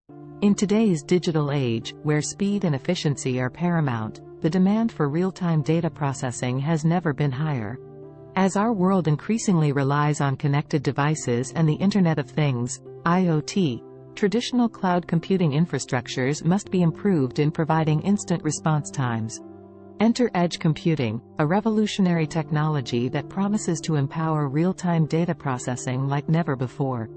In today's digital age, where speed and efficiency are paramount, the demand for real-time data processing has never been higher. As our world increasingly relies on connected devices and the Internet of Things, IoT, traditional cloud computing infrastructures must be improved in providing instant response times. Enter edge computing, a revolutionary technology that promises to empower real-time data processing like never before.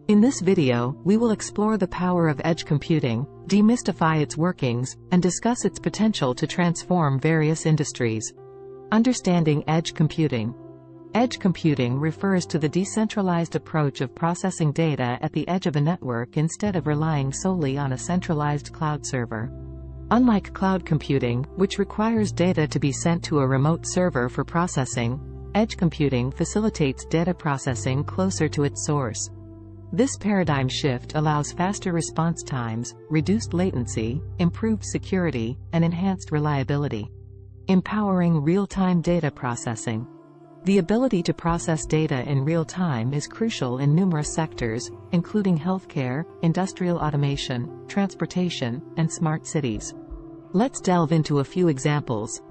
In this video, we will explore the power of edge computing, demystify its workings, and discuss its potential to transform various industries. Understanding edge computing. Edge computing refers to the decentralized approach of processing data at the edge of a network instead of relying solely on a centralized cloud server. Unlike cloud computing, which requires data to be sent to a remote server for processing, edge computing facilitates data processing closer to its source. This paradigm shift allows faster response times, reduced latency, improved security, and enhanced reliability. Empowering real-time data processing. The ability to process data in real time is crucial in numerous sectors, including healthcare, industrial automation, transportation, and smart cities. Let's delve into a few examples.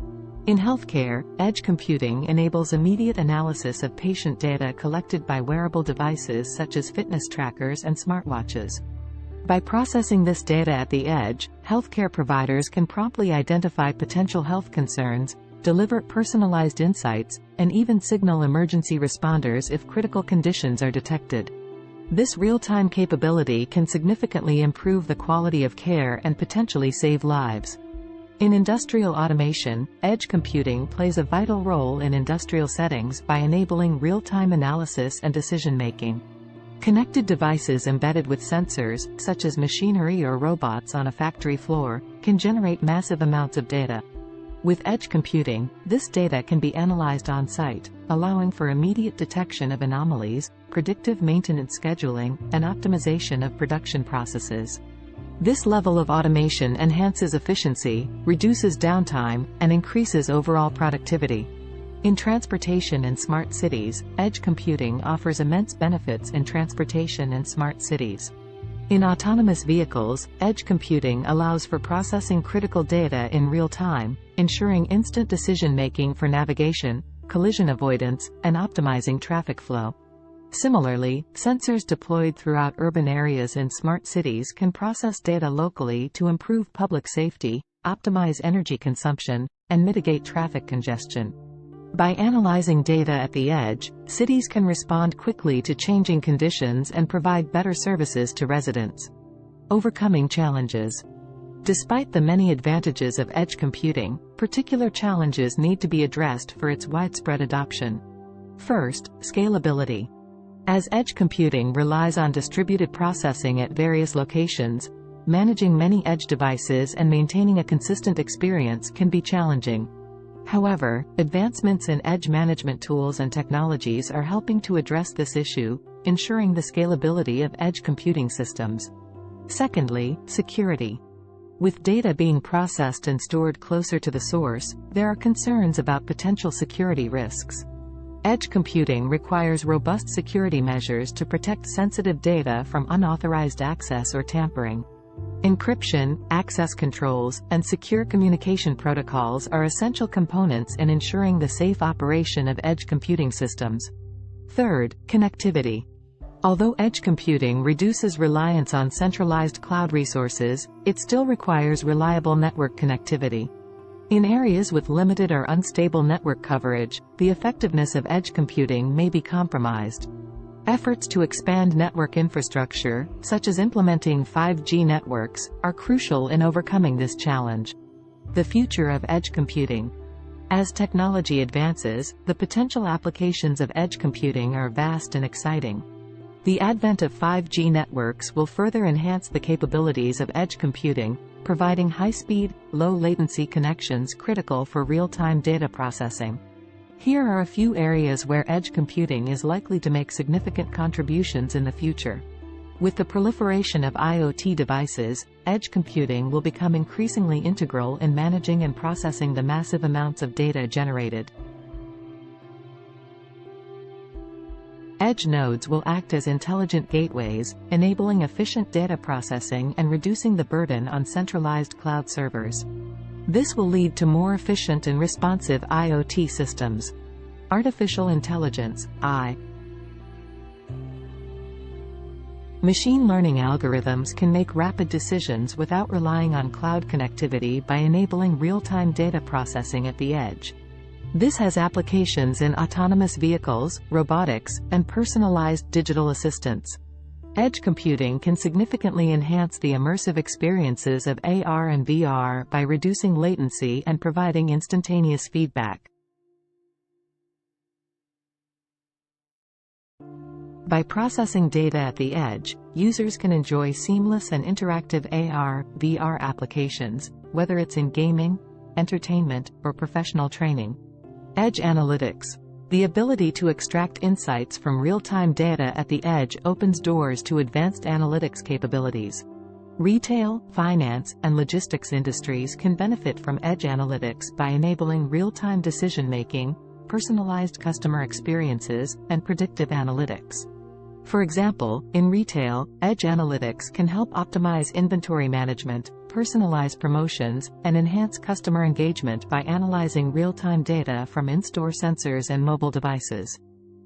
In healthcare, edge computing enables immediate analysis of patient data collected by wearable devices such as fitness trackers and smartwatches. By processing this data at the edge, healthcare providers can promptly identify potential health concerns, deliver personalized insights, and even signal emergency responders if critical conditions are detected. This real-time capability can significantly improve the quality of care and potentially save lives. In industrial automation, edge computing plays a vital role in industrial settings by enabling real-time analysis and decision-making. Connected devices embedded with sensors, such as machinery or robots on a factory floor, can generate massive amounts of data. With edge computing, this data can be analyzed on-site, allowing for immediate detection of anomalies, predictive maintenance scheduling, and optimization of production processes. This level of automation enhances efficiency, reduces downtime, and increases overall productivity. In transportation and smart cities, edge computing offers immense benefits in transportation and smart cities. In autonomous vehicles, edge computing allows for processing critical data in real time, ensuring instant decision-making for navigation, collision avoidance, and optimizing traffic flow. Similarly, sensors deployed throughout urban areas in smart cities can process data locally to improve public safety, optimize energy consumption, and mitigate traffic congestion. By analyzing data at the edge, cities can respond quickly to changing conditions and provide better services to residents. Overcoming challenges. Despite the many advantages of edge computing, particular challenges need to be addressed for its widespread adoption. First, scalability. As edge computing relies on distributed processing at various locations, managing many edge devices and maintaining a consistent experience can be challenging. However, advancements in edge management tools and technologies are helping to address this issue, ensuring the scalability of edge computing systems. Secondly, security. With data being processed and stored closer to the source, there are concerns about potential security risks. Edge computing requires robust security measures to protect sensitive data from unauthorized access or tampering. Encryption, access controls, and secure communication protocols are essential components in ensuring the safe operation of edge computing systems. Third, connectivity. Although edge computing reduces reliance on centralized cloud resources, it still requires reliable network connectivity. In areas with limited or unstable network coverage, the effectiveness of edge computing may be compromised. Efforts to expand network infrastructure, such as implementing 5G networks, are crucial in overcoming this challenge. The future of edge computing. As technology advances, the potential applications of edge computing are vast and exciting. The advent of 5G networks will further enhance the capabilities of edge computing, providing high-speed, low-latency connections critical for real-time data processing. Here are a few areas where edge computing is likely to make significant contributions in the future. With the proliferation of IoT devices, edge computing will become increasingly integral in managing and processing the massive amounts of data generated. Edge nodes will act as intelligent gateways, enabling efficient data processing and reducing the burden on centralized cloud servers. This will lead to more efficient and responsive IoT systems. Artificial intelligence, AI. Machine learning algorithms can make rapid decisions without relying on cloud connectivity by enabling real-time data processing at the edge. This has applications in autonomous vehicles, robotics, and personalized digital assistants. Edge computing can significantly enhance the immersive experiences of AR and VR by reducing latency and providing instantaneous feedback. By processing data at the edge, users can enjoy seamless and interactive AR, VR applications, whether it's in gaming, entertainment, or professional training. Edge analytics. The ability to extract insights from real-time data at the edge opens doors to advanced analytics capabilities. Retail, finance, and logistics industries can benefit from edge analytics by enabling real-time decision-making, personalized customer experiences, and predictive analytics. For example, in retail, edge analytics can help optimize inventory management, personalize promotions, and enhance customer engagement by analyzing real-time data from in-store sensors and mobile devices.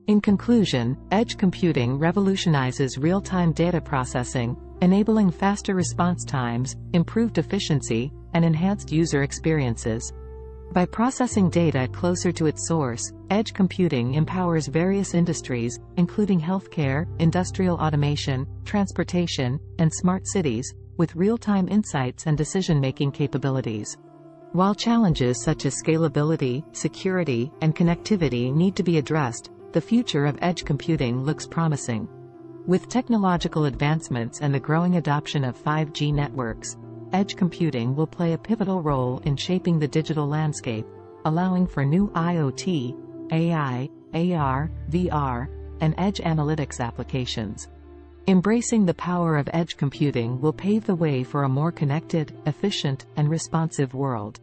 In conclusion, edge computing revolutionizes real-time data processing, enabling faster response times, improved efficiency, and enhanced user experiences. By processing data closer to its source, edge computing empowers various industries, including healthcare, industrial automation, transportation, and smart cities, with real-time insights and decision-making capabilities. While challenges such as scalability, security, and connectivity need to be addressed, the future of edge computing looks promising. With technological advancements and the growing adoption of 5G networks, edge computing will play a pivotal role in shaping the digital landscape, allowing for new IoT, AI, AR, VR, and edge analytics applications. Embracing the power of edge computing will pave the way for a more connected, efficient, and responsive world.